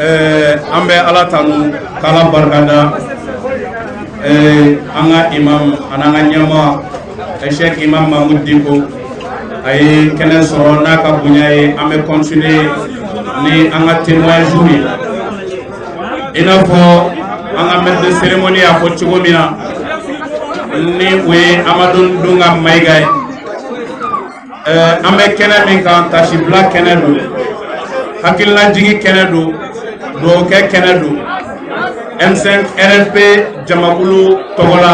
an bɛ Ala tanu k'Ala barikada an ka imam an'an ka ɲɛmaa Cheikh Imam Mahmoud Diko a ye kɛnɛ sɔrɔ n'a ka bonya ye. An bɛ continuer ni an ka témoignage ye i n'a fɔ an ka maître de cérémonie y'a fɔ cogo min na ni o ye Amadu Dunga Mayiga ye. An bɛ kɛnɛ min kan tasibila kɛnɛ don, hakililajigi kɛnɛ don, dugawukɛ kɛnɛ don. M5 RFP jamakulu tɔgɔ la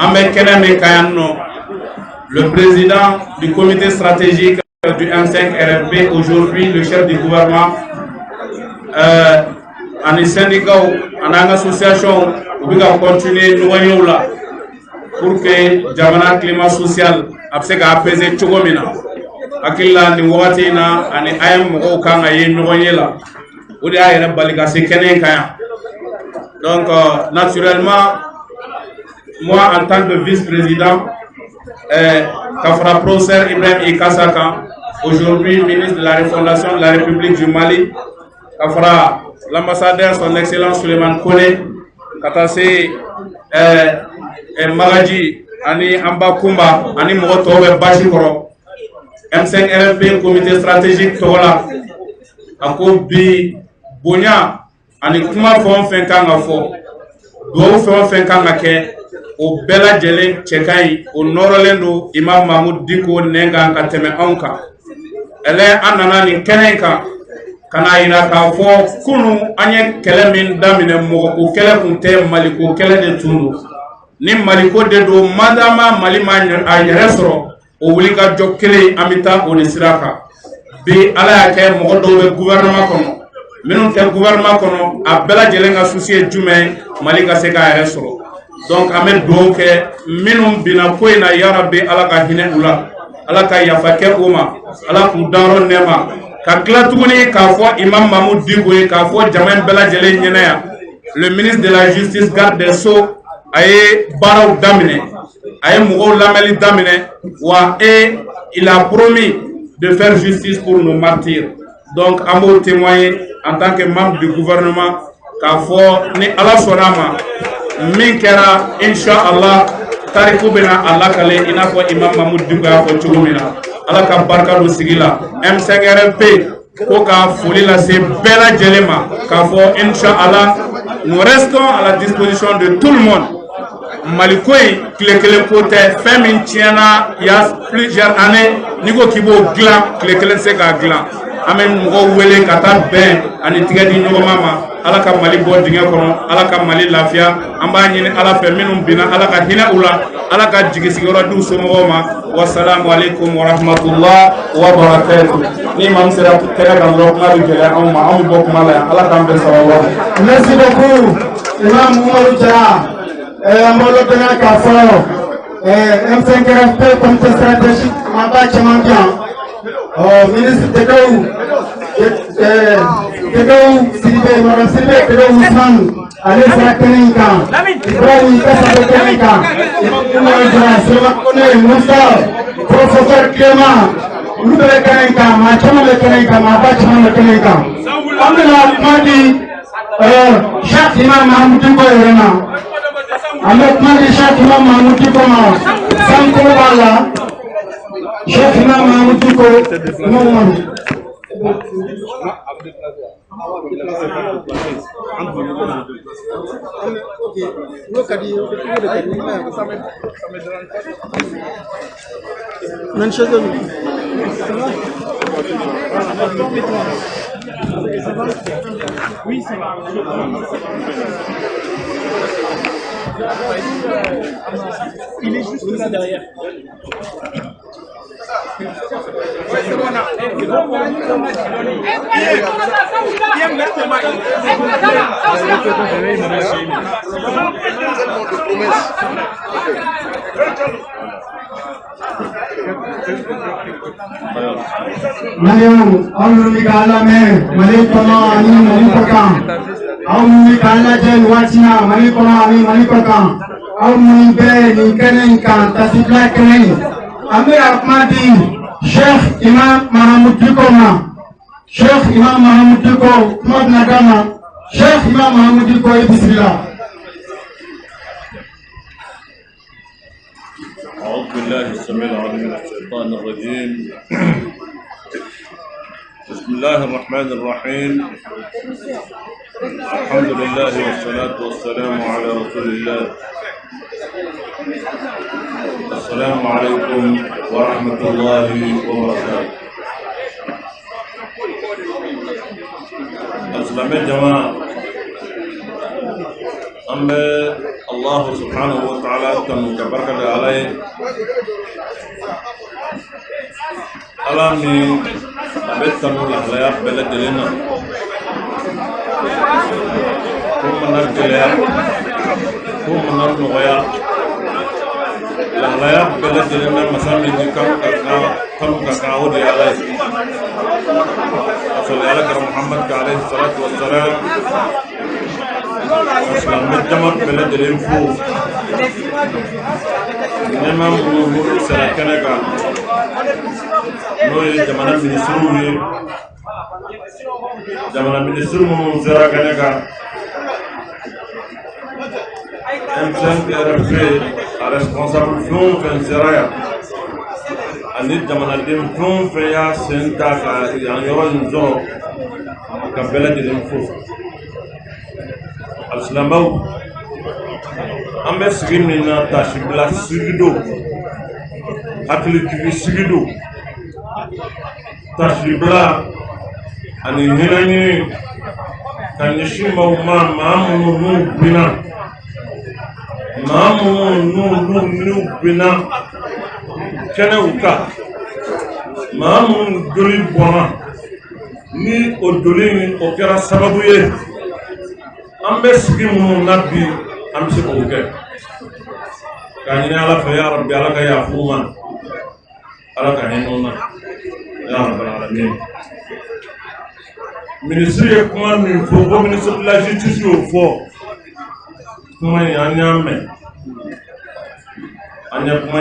an bɛ kɛnɛ min kan yan nɔ. Le président du comité stratégique du M5 RFP, aujourd'hui le chef du gouvernement, ani syndicats ani association u bɛ ka continuer ɲɔgɔn yew la pour que jamana climat social a bɛ se ka apaiser cogo min na. Hakili la nin wagati in na ani an ye mɔgɔw kan ka ye ɲɔgɔn ye la, o de y'a yɛrɛ bali ka se kɛnɛ in kan yan. Donc naturellement, moi en tant que vice-président, Kafra professeur Ibrahim Ikasaka, aujourd'hui ministre de la refondation de la République du Mali, Kafra l'ambassadeur son excellence Suleiman Kone, Katase Magaji, Ani Amba Kumba, Ani Motobe Bashikoro, M5 RFP comité stratégique Tola, Ako Bi Bonya, Ani Kuma Fon Fenkanga Fo, Do Fon Fenkanga Ke, o bɛɛ lajɛlen cɛ ka ɲi, o nɔrɔlen don Imam Mahmoud Diko nɛn kan ka tɛmɛ anw kan. Ɛlɛ an nana nin kɛnɛ in kan ka na yira k'a fɔ kunu an ye kɛlɛ min daminɛ, mɔgɔko kɛlɛ kun tɛ, maliko kɛlɛ de tun don. Ni maliko de don, madama Mali ma a yɛrɛ sɔrɔ, o wulikajɔ kelen an bɛ taa o de sira kan. Bi Ala y'a kɛ mɔgɔ dɔw bɛ gouvernement kɔnɔ, minnu tɛ gouvernement kɔnɔ, a bɛɛ lajɛlen ka souci ye jumɛn ye? Mali ka se k'a yɛrɛ sɔrɔ. Donc an bɛ dugawu kɛ minnu bina ko in na, ya Rabbi Ala ka hinɛ u la, Ala ka yafa kɛ u ma, Ala k'u dayɔrɔ nɛɛma, ka tila tuguni k'a fɔ Imam Mahmoud Diko ye, k'a fɔ jama in bɛɛ lajɛlen ɲɛna yan. Le ministre de la justice, garde des sceaux, a ye baaraw daminɛ, a ye mɔgɔw lamɛnni daminɛ, wa il a promis de faire justice pour nos martyrs. Donc an b'o témoigner en tant que membre du gouvernement k'a fɔ ni Ala sɔnna ma min kɛra inshallah tariku bɛna a lakale i n'a fɔ Imam Mahmoud Diko y'a fɔ cogo min na. Ala ka barika don sigi la. M5 RFP ko ka foli lase bɛɛ lajɛlen ma k'a fɔ inshallah nous restons à la disposition de tout le monde. Maliko in tile kelen ko tɛ, fɛn min tiɲɛna il y a plusieurs années n'i ko k'i b'o dilan tile kelen tɛ se k'a dilan. An bɛ mɔgɔw wele ka taa bɛn ani tigɛ di ɲɔgɔn ma. Ala ka Mali bɔ dingɛ kɔnɔ, Ala ka Mali lafiya. An b'a ɲini Ala fɛ minnu bina, Ala ka hinɛ u la, Ala ka jigi sigiyɔrɔ di u somɔgɔw ma. Wassalamu alaikum wa rahmatullah wa barakatuh. Ni maa min sera kɛnɛ kan dɔrɔn kuma bɛ gɛlɛya anw ma, anw bɛ bɔ kuma la yan. Ala k'an bɛn sababu. Merci beaucoup, Imam Umaru Jara. An b'aw ladɔnniya k'a fɔ M5 RFP comité stratégique mandat caman bɛ yan. Ministre Tegaw Sidibe, Madame Sidibe Tegaw Ousmane, ale sera kɛnɛ in kan. Ibrahim Ikasa bɛ kɛnɛ in kan. Umaru Jara, Suleiman Kone, Musa, professeur Clément, olu bɛɛ bɛ kɛnɛ in kan. Maa caman bɛ kɛnɛ in kan, maaba caman bɛ kɛnɛ in kan. An bɛna kuma di Cheikh Imam Mahmoud Diko yɛrɛ ma. An bɛ kuma di Cheikh Imam Mahmoud Diko ma. Sanko b'a la. Cheikh Imam Mahmoud Diko, Umaru. Oui, ça va. Il est juste là derrière. Mariam, Aouni Kalame, Malikoma, Ani Malikokan, Aouni Kalajen, Watina, Malikoma, Ani Malikokan, Aouni Be, Ninkenenkan, Tasipla Kenen, Amir Ahmadi, Cheikh Imam Mahmoud Diko, Cheikh Imam Mahamoud Diko Ahmad Nagama Cheikh Imam Mahamoud Diko bismillah. أعوذ بالله السميع العليم من الشيطان الرجيم. بسم الله الرحمن الرحيم. الحمد لله والصلاة والسلام على رسول الله. السلام عليكم ورحمة الله وبركاته. السلام جماعة. أما الله سبحانه وتعالى تنكبرك عليه ألامي أبتن الأخلاق بلدنا هم نرجلها هم نرنغيا الأخلاق بلدنا مسامي كم كاودي عليه صلى على محمد عليه الصلاة والسلام. Islam الجمع بلد الانفو إنما مولو سراكنكا نوي جمعنا من سروي جمعنا من سروي سراكنكا M5 RFP responsable fond fin seraya ani jamana dem fond fin ya senta ka yan yoro nzo ka bela de info al-islamaw ambe sigini na tashibla sigido akli tibi sigido tashibla ani hinani kanishima mamu nu bina mamu nu bina kene uka mamu doli bona ni odoli ni okera sababu ye ambe sigi munu nabi amse ko ke kanyina ala fa ya rabbi ala ka ya fuma ala ka henona ya rabbal alamin. Ministre kuma min fo ko ministre de la justice yo fo kuma anyame anya kuma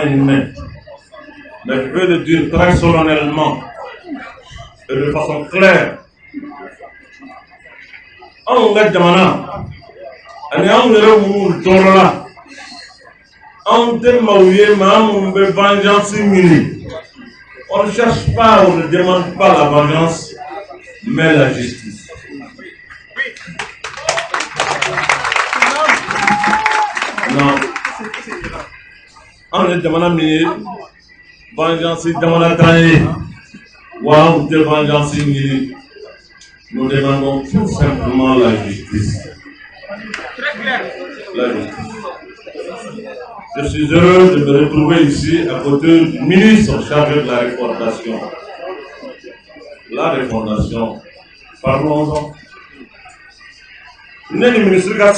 mais je veux le dire très solennellement et de façon claire. On ga jamana ani on le mu torola on te mauye mamu be vengeance mini. On ne cherche pas, on ne demande pas la vengeance mais la justice. Non, on ne demande pas vengeance demande taille waouh de vengeance mini. Nous demandons tout simplement la justice. La justice. Je suis heureux de me retrouver ici à côté du ministre chargé de la refondation. La refondation, parlons-en. Nous sommes le ministre de la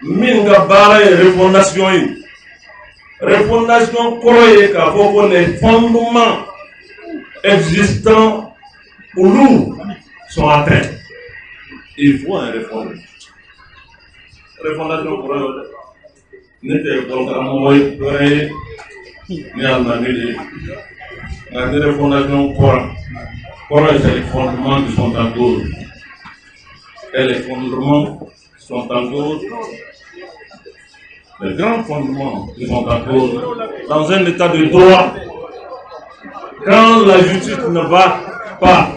Minga Bara et refondation. Refondation, les fondements existants ou lourds sont atteints. Il faut un réforme. Refondation pour eux. N'était pas comme moi, ni Allemagne. La refondation quoi? Quoi c'est les fondements qui sont en cause. Et les fondements qui sont en cause, les grands fondements qui sont en cause, dans un état de droit, quand la justice ne va pas,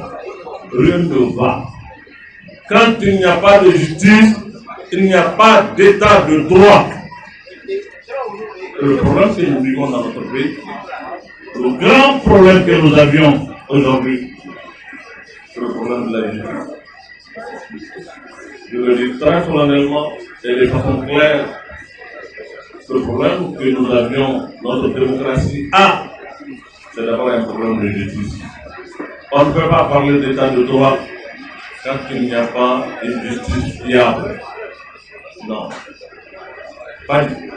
rien ne va. Quand il n'y a pas de justice, il n'y a pas d'état de droit. Le problème que nous vivons dans notre pays, le grand problème que nous avions aujourd'hui, c'est le problème de la justice. Je le dis très solennellement et de façon claire, le problème que nous avions, notre démocratie a, c'est d'abord un problème de justice. On ne peut pas parler d'état de droit quand il n'y a pas une justice fiable. Non. Pas du tout.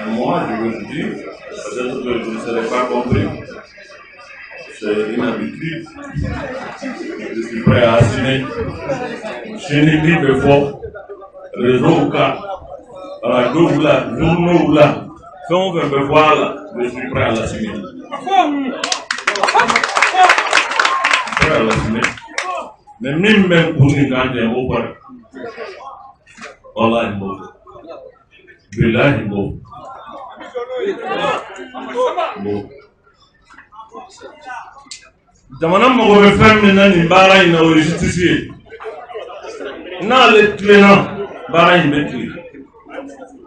Et moi, je veux dire, peut-être que je ne serai pas compris. C'est une habitude. Je suis prêt à assumer. Chez les de fort, réseau ou cas, radio ou là, journaux ou là, si on veut me voir là, je suis prêt à l'assumer. à l'assumer. Mais même pour nous, quand il y a un mot, Allah est mot. Billah est mot. Jamana mɔgɔ bɛ fɛn min na nin baara in na o ye justice ye. N'ale tilenna baara in bɛ tilen.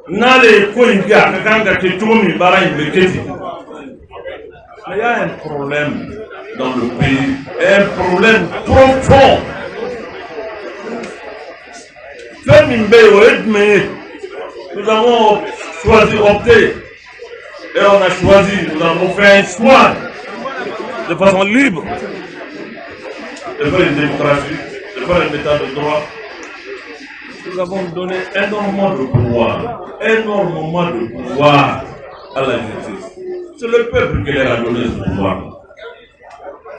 N'ale ye ko in kɛ a ka kan ka kɛ cogo min baara in bɛ kɛ ten. Mais il y a un problème dans le pays, un problème profond. Fɛn min bɛ yen o ye jumɛn ye? Nous avons choisi, opté, et on a choisi, nous avons fait un choix de façon libre de faire une démocratie, de faire un état de droit. Nous avons donné énormément de pouvoir à la justice. C'est le peuple qui leur a donné ce pouvoir.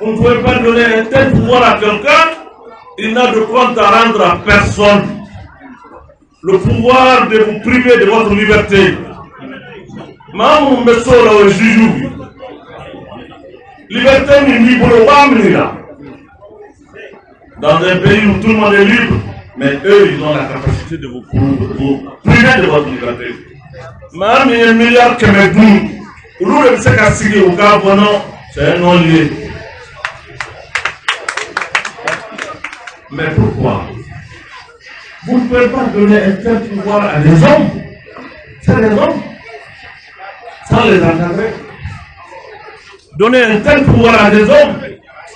Vous ne pouvez pas donner un tel pouvoir à quelqu'un, il n'a de compte à rendre à personne. Le pouvoir de vous priver de votre liberté. Maman me sort au juge. Liberté n'est libre là. Dans un pays où tout le monde est libre, mais eux, ils ont la capacité de vous priver de votre liberté. Maman, il y a un milliard qui me dit, où c'est qu'à signer au Gabon, c'est un non-lié. Mais pourquoi? Vous ne pouvez pas donner un tel pouvoir à des hommes, sans les hommes, sans les encadrer. Donner un tel pouvoir à des hommes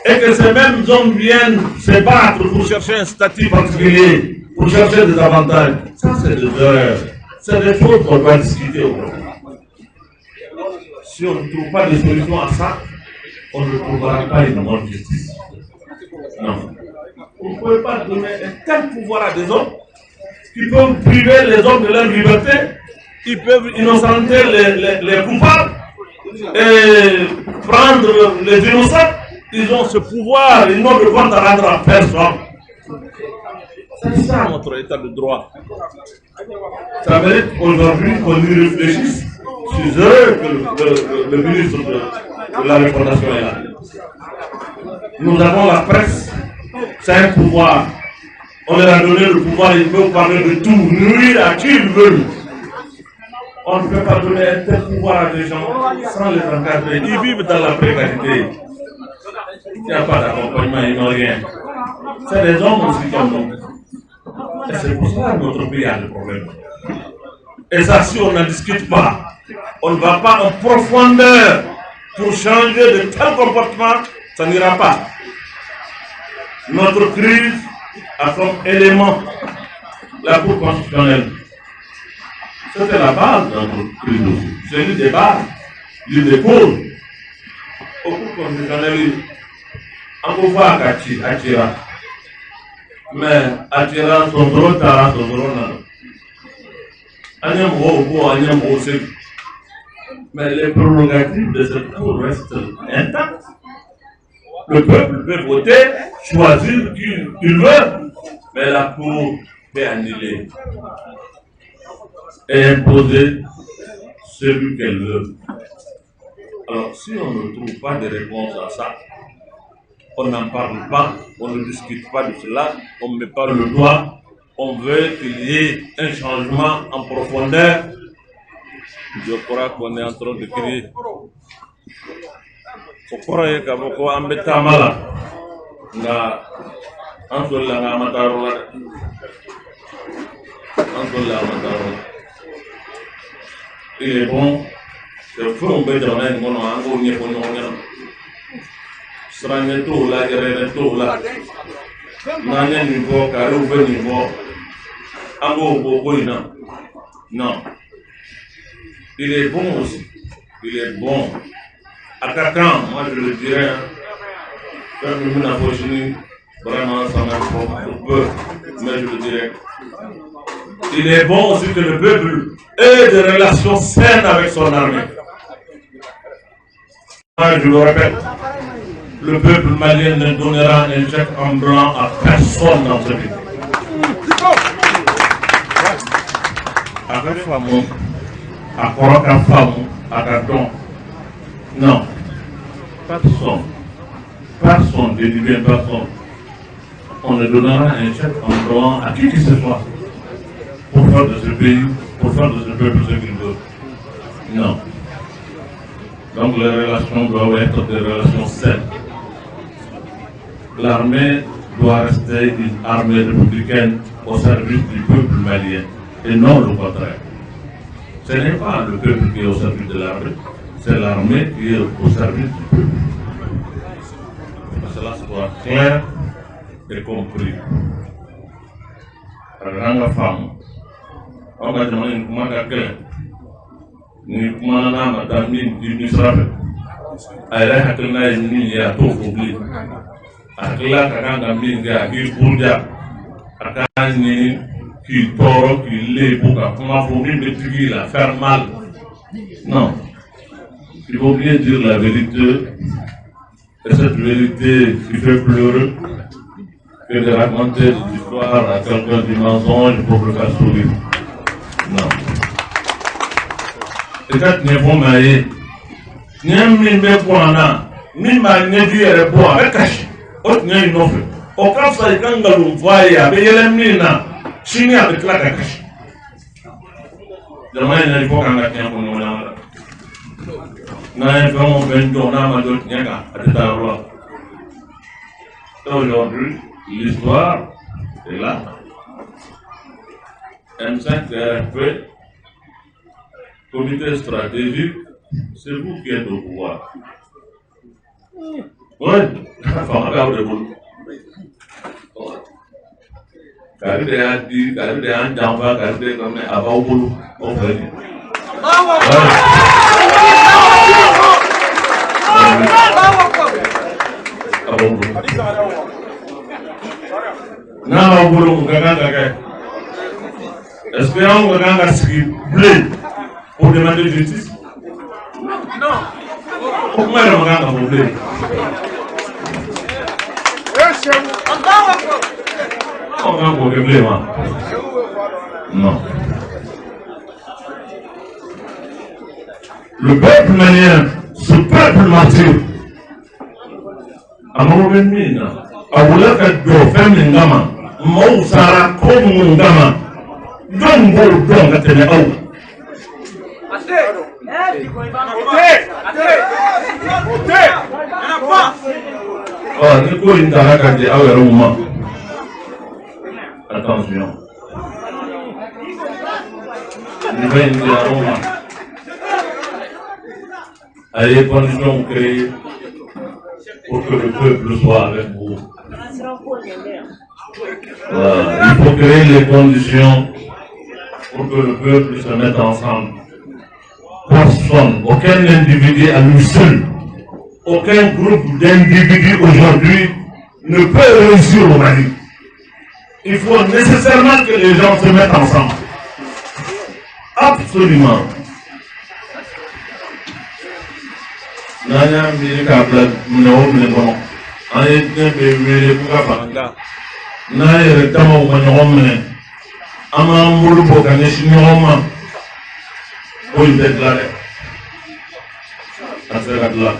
et que ces mêmes hommes viennent se battre pour chercher un statut particulier, pour chercher des avantages. Ça, c'est des erreurs. C'est des choses qu'on doit discuter aujourd'hui. Si on ne trouve pas de solution à ça, on ne trouvera pas une bonne justice. Non. Vous ne pouvez pas donner un tel pouvoir à des hommes qui peuvent priver les hommes de leur liberté, ils peuvent innocenter les coupables et prendre les innocents. Ils ont ce pouvoir, ils n'ont de compte à rendre à personne. C'est ça notre état de droit. Ça mérite aujourd'hui qu'on y réfléchisse. Je suis heureux que le ministre de la Refondation est là. Nous avons la presse. C'est un pouvoir. On leur a donné le pouvoir, ils peuvent parler de tout, nuire à qui ils veulent. On ne peut pas donner un tel pouvoir à des gens sans les encadrer. Ils vivent dans la précarité. Il n'y a pas d'accompagnement, ils n'ont rien. C'est des hommes aussi comme nous. Et c'est pour ça que notre pays a des problèmes. Et ça, si on n'en discute pas, on ne va pas en profondeur pour changer de tel comportement, ça n'ira pas. Notre crise a comme élément la Cour constitutionnelle. C'était la base de notre crise aussi. C'est l'une des bases, l'une des causes. Au Cour constitutionnelle, on peut voir qu'Atira. Mais Atira, son drôle, son drôle. Mais les prérogatives de cette Cour restent intactes. Le peuple peut voter, choisir qui il veut, mais la Cour peut annuler et imposer celui qu'elle veut. Alors, si on ne trouve pas de réponse à ça, on n'en parle pas, on ne discute pas de cela, on ne met pas le doigt, on veut qu'il y ait un changement en profondeur. Je crois qu'on est en train de crier. Okoroye kaboko ambeta mala nga ansola nga mataro il est bon de faire un peu de temps qu'on a encore une fois sranye to la gere to la nanya niveau karu ve niveau amo boboina non il est bon aussi il est bon. Attaquant, moi je le dirais, comme nous n'avons vraiment ça marche peu, mais je le dirais. Il est bon aussi que le peuple ait des relations saines avec son armée. Moi je le répète, le peuple malien ne donnera un chèque en blanc à personne dans ce pays. À quelle femme, à quoi femme, à Gadon. Non, personne. personne, je dis bien personne, on ne donnera un chèque en droit à qui que ce soit pour faire de ce pays, pour faire de ce peuple ce qu'il veut. Non. Donc les relations doivent être des relations saines. L'armée doit rester une armée républicaine au service du peuple malien et non le contraire. Ce n'est pas le peuple qui est au service de l'armée, c'est l'armée qui est au service du peuple. Que cela soit clair et compris. Ranga femme, on va demander une commande à quelqu'un. Ni commande à madame ni srabe. Aïe, hakilna ni ya to fobli. Akila kakanga minga ki burja. Akani qui toro, qui l'est pour comment faut me la faire mal. Non. Il faut bien dire la vérité. Et cette vérité qui fait pleurer que de raconter des histoires à quelqu'un du mensonge pour le faire sourire. Non. Et quand nous avons maillé, nous avons mis mes points là, nous avons dit les points avec caché. Autre n'a une offre. Au cas où ça est quand nous voyons, avec les mines, chini avec la cache. Demain, il y a des fois qu'on a tient pour nous là. Nous avons vraiment fait un à d'autres niaga à tout à l'heure. Aujourd'hui, l'histoire est là. M5 RFP, comité stratégique, c'est vous qui êtes au pouvoir. Oui, enfin, regardez vous. Car il a dit, car il a un d'enfant, car il est comme un avant boulot, au fait. N'a boulot, mon gars, est-ce que un gars qui blé pour demander justice? Non. Pourquoi le gars a blé? On va vous régler, non. Le peuple malien, ce peuple martyr, à mon ennemi, à vouloir faire de femmes ngama, mou sara comme ngama, donne vos dons à tenir haut. Oh, Nico, il t'a regardé à un moment. Attention. Il va y avoir un moment. À des conditions créées pour que le peuple soit avec vous. Il faut créer les conditions pour que le peuple se mette ensemble. Personne, aucun individu à lui seul, aucun groupe d'individus aujourd'hui ne peut réussir au Mali. Il faut nécessairement que les gens se mettent ensemble. Absolument. Nanya milika blood mno mno. Aye ne be buka banga. Na yere tamo mno ama mbulu boka ne shinyoma. Oy déclaré. Asera là.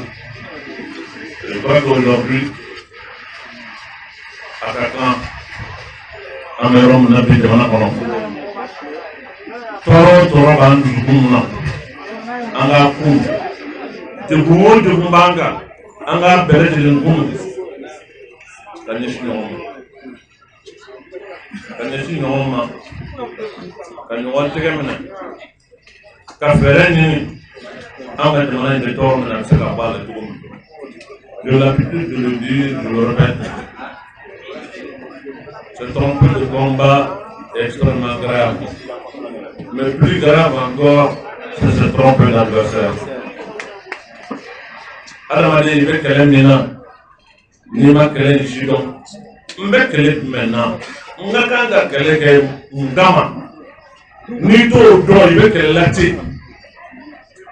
Je crois qu'aujourd'hui, à Katan, Amérom n'a plus de mana. Toro ban du kumna. Anga kum. Te kumo de kumbanga. Anga bere de kum. Kaneshi noma. Kanyo tegemena. Kafereni. Anga de mana de toro na se la balle de kum. J'ai l'habitude de le dire, je le répète. Se tromper de combat est extrêmement grave. Mais plus grave encore, c'est se tromper d'adversaire. Alors, il veut qu'elle est maintenant. Ni ma qu'elle est ici donc. Mais qu'elle est maintenant. On a quand qu'elle est Ngama. Ni tout don, il veut qu'elle l'attire.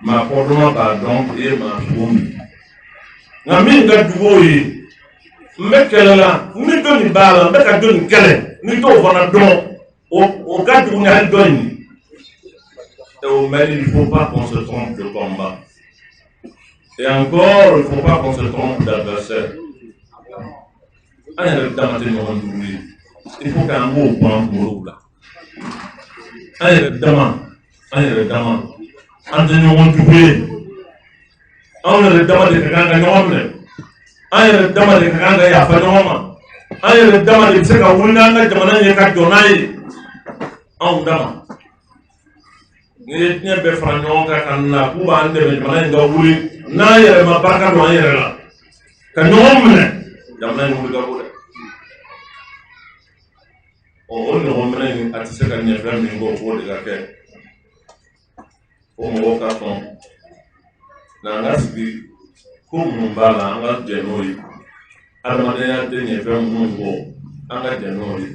Ma cordon pardon et ma fourmi. Na minga duvoyi mekele la ni do ni bala meka do ni kele ni do vona don au cas où on a donné et au Mali il ne faut pas qu'on se trompe de combat et encore il ne faut pas qu'on se trompe d'adversaire an yɛrɛ dama tɛ ɲɔgɔn jugu ye il faut qu'an k'o bɔ an kunkolow la an yɛrɛ dama an tɛ ɲɔgɔn jugu ye anw yɛrɛ dama de ka kan ka ɲɔgɔn minɛ an yɛrɛ dama de ka kan ka yafa ɲɔgɔn ma an yɛrɛ dama de bɛ se ka wuli n'an ka jamana ye ka jɔ n'a ye anw dama n'i ye diɲɛ bɛɛ fara ɲɔgɔn kan ka na k'u b'an dɛmɛ jamana in ka wuli n'an yɛrɛ ma barika don an yɛrɛ la ka ɲɔgɔn minɛ jamana in wuli ka bɔ dɛ o ɲɔgɔn minɛ in a tɛ se ka ɲɛ fɛn min kɔ k'o de ka kɛ o mɔgɔw ka sɔn n'an ka sigi ko minnu b'a la an ka jɛ n'o ye adamadenya tɛ ɲɛ fɛn minnu kɔ an ka jɛ n'o ye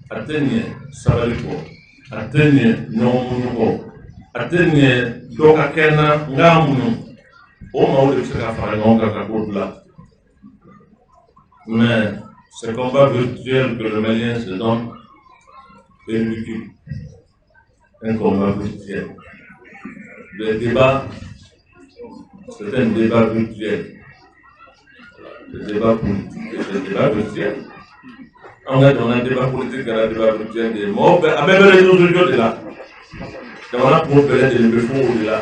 a tɛ ɲɛ sabali kɔ a tɛ ɲɛ ɲɔgɔn minnu kɔ a tɛ ɲɛ dɔ ka kɛ n na n k'a minnu o maaw de bɛ se ka fara ɲɔgɔn kan ka k'o dilan mais ce combat virtuel que le Malien se donne est inutile. Un combat virtuel. Le débat, c'est un débat virtuel. Le débat politique est un débat virtuel. On a un débat politique et un débat virtuel. Des mots, avec les réseaux sociaux de là. On a pour faire des befous de là.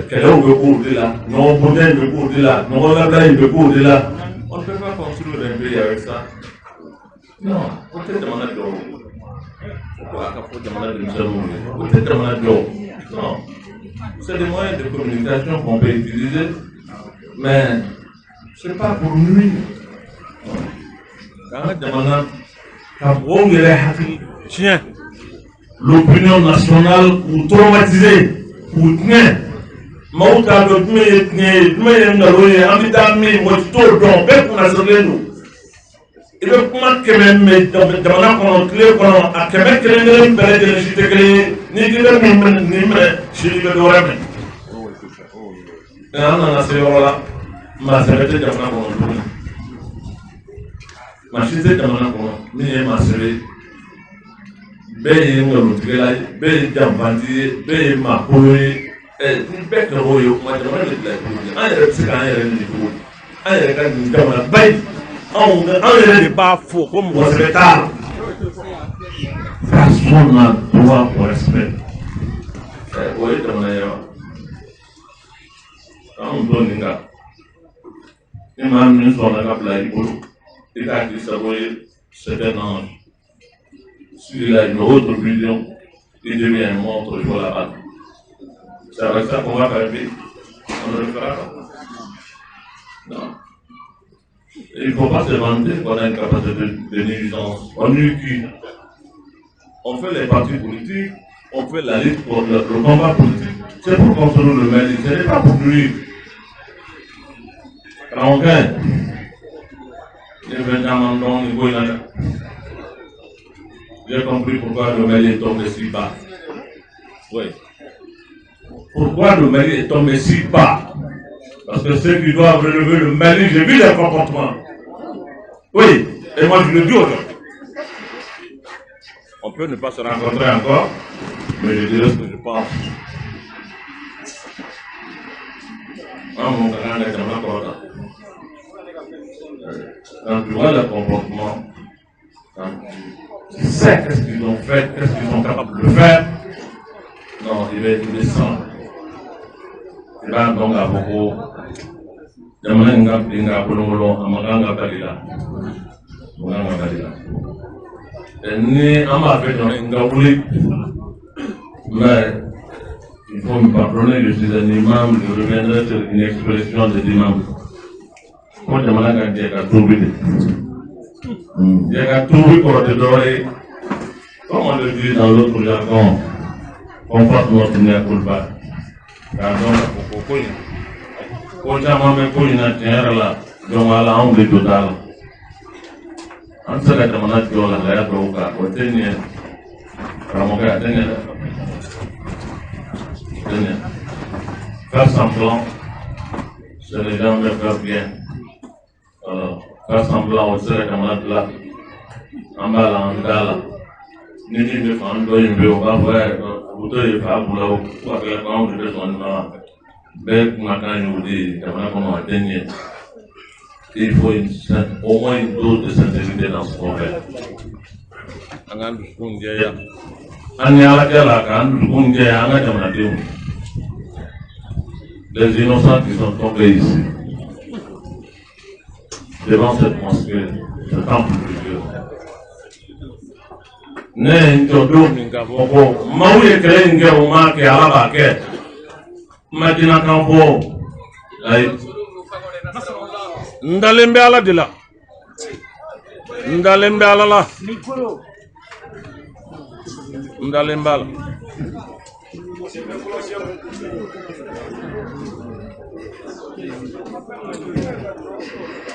Quel est le beau de là? Non, pour le beau de là. Non, on a plein de beaux de là. On ne peut pas construire un pays avec ça. Non, peut-être qu'on a de l'eau. Pourquoi qu'on a de l'eau? Peut-être qu'on a de l'eau. Non. C'est des moyens de communication qu'on peut utiliser, mais ce n'est pas pour nuire. Quand on tient l'opinion nationale ou traumatisée, ou tenir. Mauta do tume ngalo ye amita mi motito don be kuna solenu ibe kuma kememme jamana kono kle kono akeme kelengere mbele de jitekele ni gile mi me shiribe do rame ana na seyola ma sebete jamana kono dum ma shite jamana kono ni e ma sere be ngalo tigela be jambandi be ma koyi ni bɛɛ kɛra o ye kuma jamana de bila cogo di an yɛrɛ bɛ se k'an yɛrɛ nin cogo di an yɛrɛ ka nin jamana ba in anw yɛrɛ de b'a fɔ ko mɔgɔ sɛbɛn t'a la personne n'a droit au respect o ye jamana ye wa anw don nin kan ni maa min sɔnna ka bila i bolo i k'a k'i sago ye c'est un ange s'il a une autre vision il devient un monstre il faut l'abattre. C'est avec ça qu'on va faire vite. On ne le fera pas. Non. Il ne faut pas se vanter qu'on a une capacité de nuisance. On nuit qui? On fait les partis politiques, on fait la lutte pour le combat politique. C'est pour construire le Mali, ce n'est pas pour nuire. Quand on gagne, j'ai compris pourquoi le Mali est tombé si bas. Oui. Pourquoi le Mali est tombé si bas? Parce que ceux qui doivent relever le Mali, j'ai vu leur comportement. Oui, et moi je le dis aujourd'hui. On peut ne pas se rencontrer encore, mais je dirai ce que je pense. Quand tu vois leur comportement, quand tu sais qu'est-ce qu'ils ont fait, qu'est-ce qu'ils sont capables de faire, non, il va être descendre. Il va donc à beaucoup. Jamana nga bolongolo amaganga balila. Muganga balila. Ni ama fait dans nga wuli. Mais il faut me pardonner, je suis un imam, je reviendrai sur une expression de l'imam. Quand jamana nga diega trouvé. Diega trouvé pour te donner, comme on le dit dans l'autre jargon, on passe notre nez à Kulba. Pardon, pourquoi? Quand même pour une terre là, donc à la honte de total. En ce cas, on a dit que la guerre au tenir. Faire semblant, c'est les gens de faire bien. Alors, faire semblant au seul camarade là, en bas là, en bas là. Ni de faire un peu une on va voir, vous devez faire pour là où, avec la grande de son nom. Belle matin, nous dit, comme on a tenir. il faut au moins une dose de sincérité dans ce qu'on fait. Les innocents qui sont tombés ici, devant cette mosquée, ce temple de Dieu. Ndalembe ala de la. Ndalembe ala la. Ndalembe ala.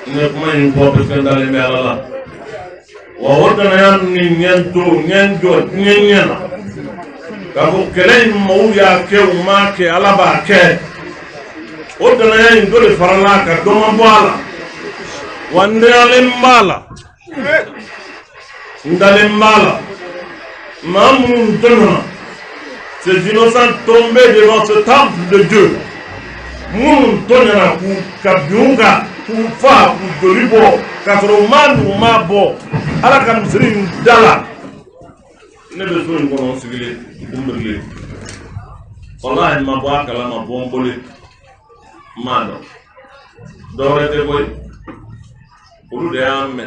Ne kuma yin ko be ndalembe ala la. Wa wona yan ni nyendo nyenya. Ka ko kele mo ya ke uma ke ala ba ke. O dana yan dole farala ka do mo ala. Wande alembala. Ndalembala. Mamoun donna. Ces innocents tombés devant ce temple de Dieu. Moun donna pour Kabiunga, pour Fa, pour Dolibo, Katroman ou Mabo. Ala Kamsrin Dala. Ne besoin de qu'on civile, Umberlé. Allah m'a boire Kalama Bombole. Mano. Dore de boy. Olu de ame.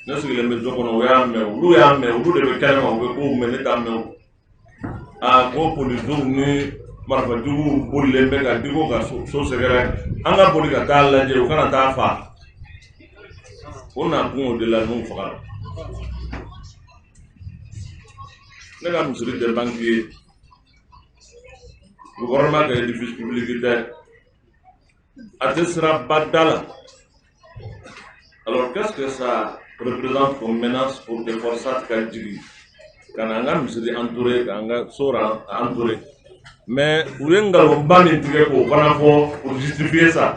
Ne se le mezo kono we ame. Olu ya ame. Olu de be kalama we ko me ne tame. A ko polizo ni marfa dugu bolle be ga digo ga so segere. Anga boli ga kala je o kana ta fa. On a bon de la non fera. Ne ga musuri de banquier. Le gouvernement de l'édifice public sera Badala. Alors qu'est-ce que ça représente comme menace pour des forces Kadjiri? Kananga nous entouré, Kanga Sora entouré. Mais où est Ngalombani pour justifier ça?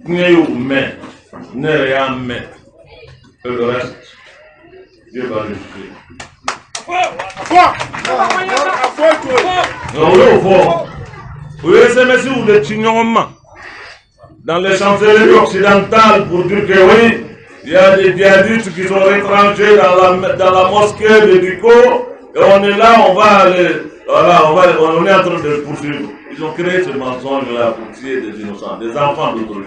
Mais ne rien mais. Et le reste, Dieu va le juger. Vous SMS ou de Chignon dans les chancelleries occidentales pour dire que oui, il y a des djihadistes qui sont retranchés dans la mosquée de Duco et on est là, on va aller, voilà, on est en train de les poursuivre. Ils ont créé ce mensonge-là pour tuer des innocents, des enfants d'autrui.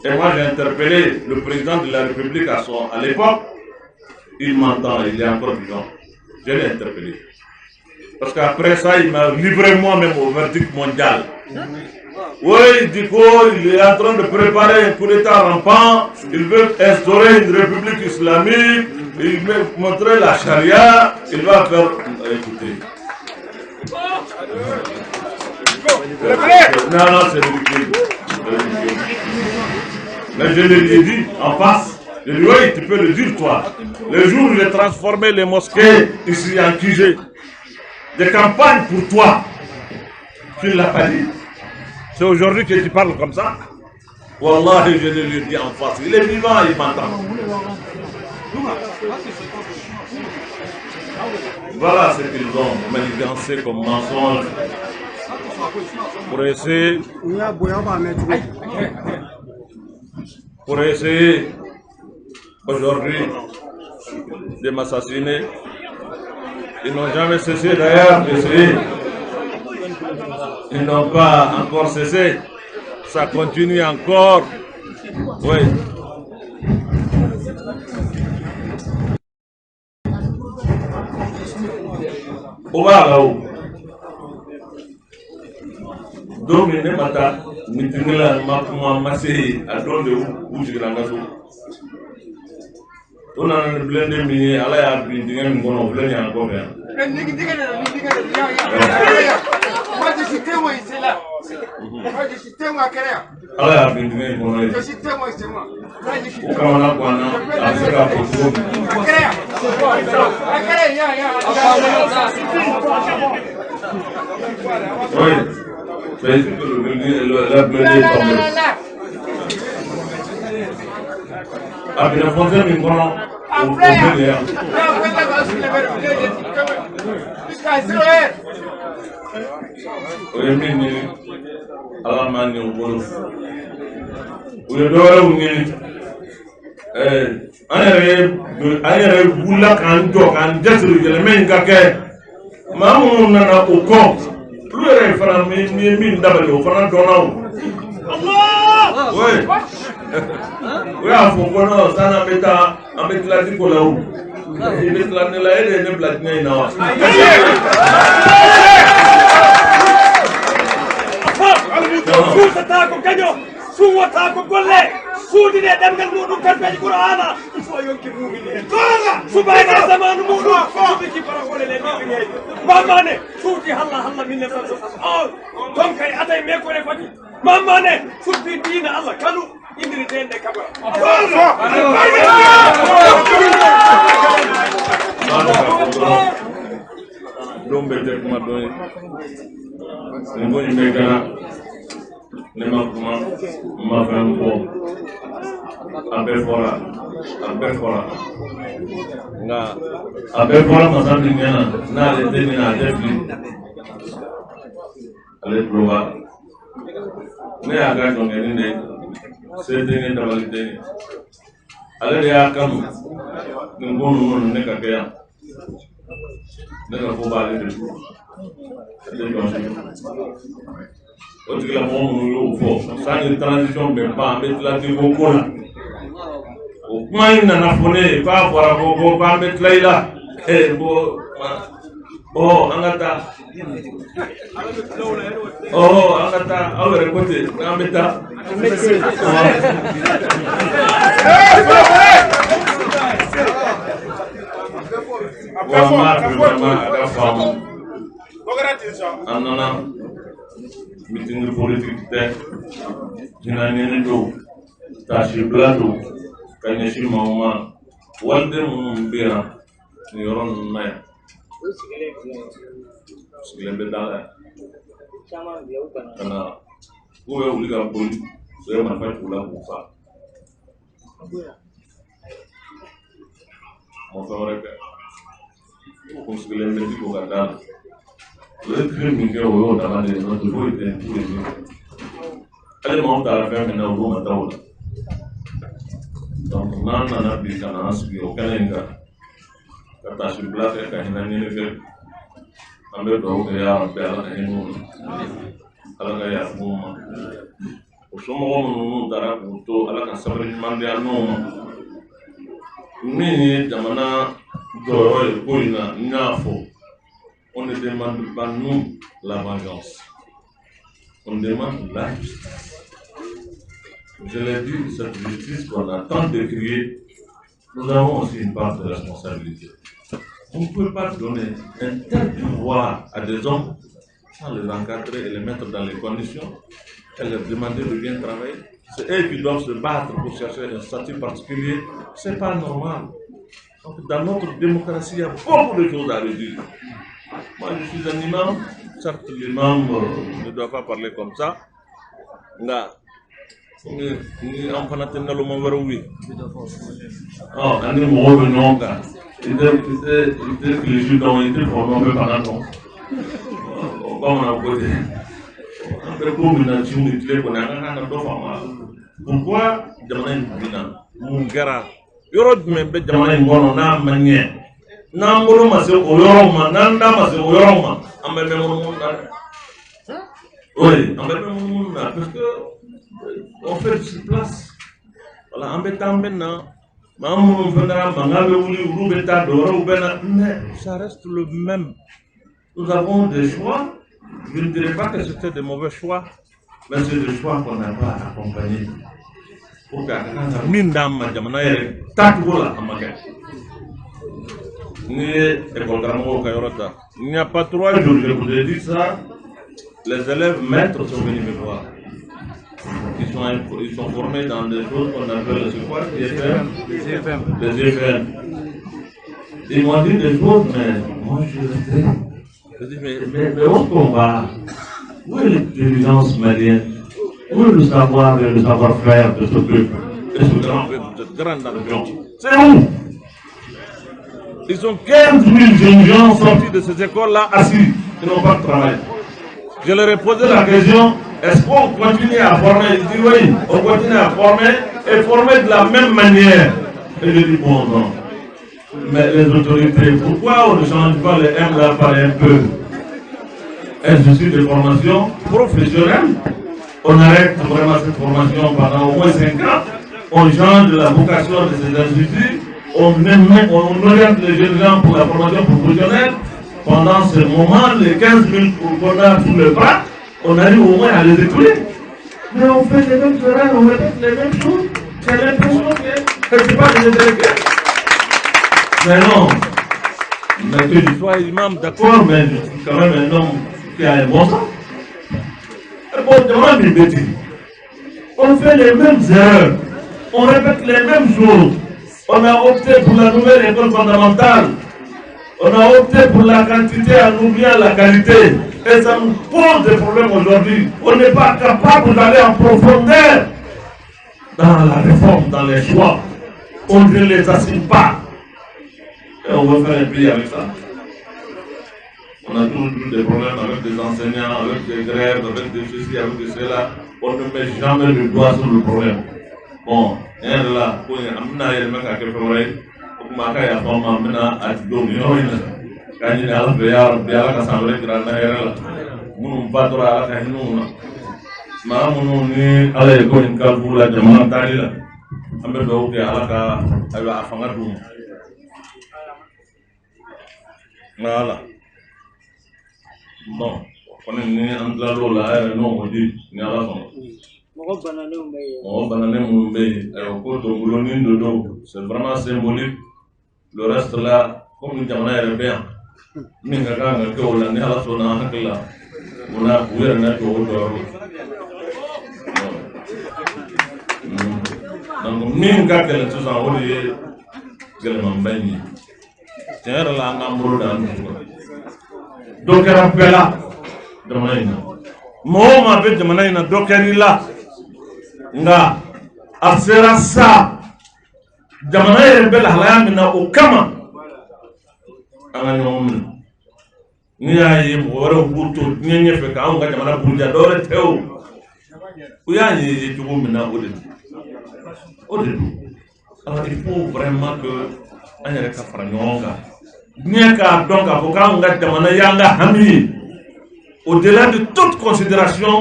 Et moi j'ai interpellé le président de la République à l'époque, il m'entend, il est encore vivant. Je l'ai interpellé. Parce qu'après ça, il m'a livré moi-même au verdict mondial. Oui, il dit qu'il est en train de préparer un coup d'État rampant, il veut instaurer une république islamique, il veut montrer la charia, il va faire... Écoutez. Non, c'est ridicule. Mais je lui ai dit en face, je lui ai dit, oui, tu peux le dire toi. Le jour où j'ai transformé les mosquées ici en QG, des campagnes pour toi, tu ne l'as pas dit. C'est aujourd'hui que tu parles comme ça. Wallah, je le lui dis en face. Il est vivant, il m'entend. Voilà ce qu'ils ont manigancé comme mensonge pour essayer aujourd'hui de m'assassiner. Ils n'ont jamais cessé d'ailleurs d'essayer. Ils n'ont pas encore cessé. Ça continue encore. Oui. Obarao. Domine mata mitingila makuma masei adonde ujira ngaso. Ona na blende mi ala ya bindinga ngono blende anko be. Ala ya bindinga ngono ye. Ukamana kwana asika potu. Oui. C'est la blende tombe. Ah, bien, français, mais bon, on peut dire. Oui, mais Allah m'a dit au boulot. u ye dɔwɛrɛw ɲini an yɛrɛ wulila k'an jɔ k'an dɛsɛ yɛlɛmɛ in ka kɛ maa minnu nana o kɔ olu yɛrɛ fana ye min dabali o fana dɔnna o o y'a fɔ ko non san an bɛ taa an bɛ tila di ko la o i bɛ tila ne la e de ye ne bila diɲɛ in na wa. suutata ko gaño suwata ko golle suudine ɗemgal muɗum kalpeji qur'ana il faut yonki mumini hen subane zamanu muɗum subiki paragole le mbiɓineji mammane suuti halla minne ton kay atay mekore foti mammane subbi diina allah kanu indiri dende kabara ɗum ɓe tekuma ɗon ne goni ɓe gana ne makuma mafen ko abe fora nga abe fora masandi ngena na le teni na defi ale proba ne aga jongeni ne sedeni dabali teni ale de akam ngonu ne ka kaya ne ka ko bale de o tigila mɔgɔ minnu y'o fɔ sanni transition bɛ ban an bɛ tila diriko ko la o kuma in nana fɔ ne ye k'a fɔra ko k'an bɛ tila i la ko an ka taa an ka taa aw yɛrɛ ko ten k'an bɛ taa wa n b'a fɛ vraiment a ka faamu an nana meeting politique tɛ jinɛɲini don tasibila don ka ɲɛsin maaw ma waliden minnu bɛ yan nin yɔrɔ ninnu na yan sigilen bɛ da la yan ka na k'u bɛ wuli ka boli u ye marifa t'u la k'u fa ma fɛn wɛrɛ kɛ u kun sigilen bɛ di ko ka da la. Le crime que on a dans notre voie est tous les jours. Elle monte à la fin maintenant au moment où donc on a des canaux qui au Canada. Quand tu es blanc, tu as une année on peut donc y a belle année alors qu'il y a moment au sommet nous dara pour ala ka sabri mande anu mini jamana do ko ina nyafo. On ne demande pas, nous, la vengeance. On demande la justice. Je l'ai dit, cette justice qu'on a tant décriée, nous avons aussi une part de responsabilité. On ne peut pas donner un tel pouvoir à des hommes sans les encadrer et les mettre dans les conditions et leur demander de bien travailler. C'est eux qui doivent se battre pour chercher un statut particulier. Ce n'est pas normal. Donc, dans notre démocratie, il y a beaucoup de choses à redire. Moi, je suis un imam. Certes, l'imam ne doit pas parler comme ça. Nga, ni enfant n'a le mot oui. Oh, on est mort de non. Il était religieux donc il était formé un peu par là. Comme on a posé. Un peu comme une nation de clé qu'on a un peu formé. Pourquoi demander une bina? Mon gara. Yoro même be demander une bonne na manière. N'ambolo ma se oyoroma, n'anda ma se oyoroma, ambe me munda. Oui, ambe me munda parce que on fait sur place. Voilà, ambe tambe na, mamu fendara mangabe uli urubeta doro ubena, mais ça reste le même. Nous avons des choix. Je ne dirais pas que c'était des mauvais choix, mais c'est des choix qu'on n'a pas accompagnés. Pour que mindam jamana yere tatbola amake. Il n'y a pas 3 jours, je vous ai dit ça, les élèves maîtres sont venus me voir. Ils sont formés dans des choses qu'on appelle les IFM. Ils m'ont dit des choses, mais moi je suis resté. Je dis, mais où est-ce qu'on va? Où est l'intelligence malienne? Où est le savoir et le savoir-faire de ce peuple et ce grand peuple, cette grande nation? C'est où? Ils sont 15 000 jeunes gens sortis de ces écoles-là assis, qui n'ont pas de travail. Je leur ai posé la question, Est-ce qu'on continue à former? Il dit oui, on continue à former et former de la même manière. Et je dis bon, non. Mais les autorités, pourquoi on ne change pas les M là par un peu? Institut de formation professionnelle. On arrête vraiment cette formation pendant au moins 5 ans. On change la vocation de ces instituts. On oriente les jeunes gens pour la formation professionnelle. Pendant ce moment, les 15 000 qu'on a sous le bras, on arrive au moins à les écouler. Mais on fait les mêmes erreurs, on répète les mêmes choses. J'ai l'impression que ce n'est pas des intellectuels. Mais non. Mais que je sois imam, d'accord, mais je suis quand même un homme qui a un bon sens. Et bon, demande une bêtise. On fait les mêmes erreurs. On répète les mêmes choses. On a opté pour la nouvelle école fondamentale. On a opté pour la quantité en oubliant la qualité. Et ça nous pose des problèmes aujourd'hui. On n'est pas capable d'aller en profondeur dans la réforme, dans les choix. On ne les assume pas. Et on va faire un pays avec ça. On a toujours eu des problèmes avec des enseignants, avec des grèves, avec des ceci, avec des cela. On ne met jamais le doigt sur le problème. Bon, il y a là, il y a un mec qui fait maka ya fama mina atido ni yoina kanyi ala biara ka samre kira na era munu batora ala ka hinuna ma munu ni ala ko in ka bula jama talila ambe do ke ala ka ayo afanga dum mala bon konen ni andla lola no odi ni ala ko mo banane mumbe ayo ko to buloni dodo c'est vraiment symbolique. Le reste là, comme nous avons un bien, nous avons un peu de temps, nous avons un peu de temps, nous avons un peu de temps. Donc, nous avons un peu de temps, nous avons un peu de temps. Tiens, là, nous avons un peu de temps. Donc, il y a un peu là. Moi, je vais te dire, donc, il y a là. Nga, affaire ça. Jamana yɛrɛ bɛ lahalaya min na o kama an ka ɲɔgɔn minɛ n'i y'a ye mɔgɔ wɛrɛw b'u to diɲɛ ɲɛfɛ k'anw ka jamana buruja dɔ wɛrɛ tɛ o y'a ye cogo min na o de don alors il faut vraiment que an yɛrɛ ka fara ɲɔgɔn kan diɲɛ k'a dɔn k'a fɔ k'anw ka jamana y'an ka hami ye au-delà de toute considération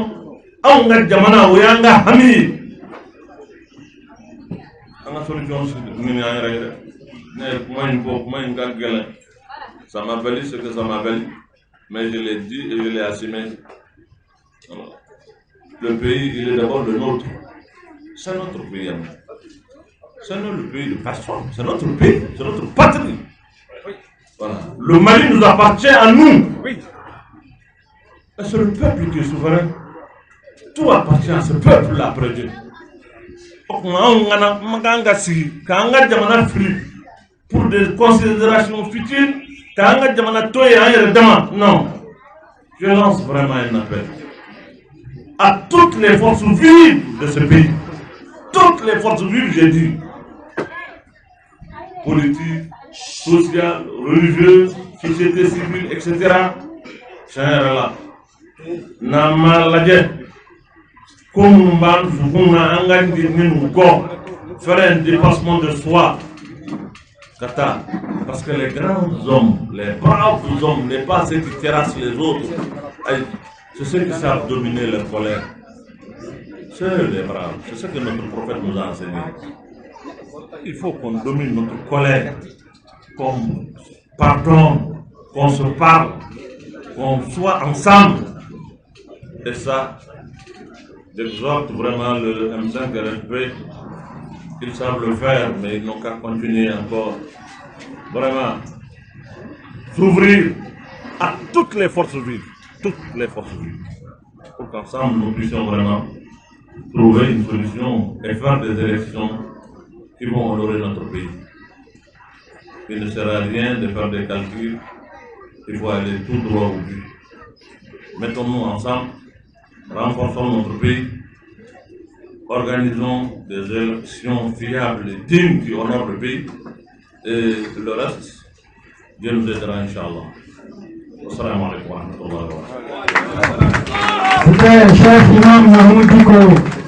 anw ka jamana o y'an ka hami ye. Ça m'appelle ce que ça m'appelle, mais je l'ai dit et je l'ai assumé. Le pays, il est d'abord le nôtre. C'est notre pays. C'est le pays de personne. C'est notre pays, c'est notre patrie. Voilà. Le Mali nous appartient à nous. C'est le peuple qui est souverain. Tout appartient à ce peuple-là après Dieu. Pour des considérations futures, non. Je lance vraiment un appel à toutes les forces vives de ce pays. Toutes les forces vives, j'ai dit. Politique, sociale, religieuse, société civile, etc. Là. Comme faire un dépassement de soi. Parce que les grands hommes, les braves hommes, n'est pas ceux qui terrassent les autres. C'est ceux qui savent dominer leur colère. C'est les braves. C'est ce que notre prophète nous a enseigné. Il faut qu'on domine notre colère, qu'on pardonne, qu'on se parle, qu'on soit ensemble. Et ça, j'exhorte vraiment le M5 RFP, ils savent le faire, mais ils n'ont qu'à continuer encore. Vraiment, s'ouvrir à toutes les forces vives, pour qu'ensemble nous puissions vraiment trouver une solution et faire des élections qui vont honorer notre pays. Il ne sert à rien de faire des calculs, il faut aller tout droit au but. Mettons-nous ensemble, renforçons notre pays, organisons des élections fiables et dignes qui honorent le pays, et le reste, Dieu nous aidera, Inch'Allah. Assalamu alaikum wa rahmatullahi wa barakatuh. C'était Cheikh Imam Mahmoud Diko.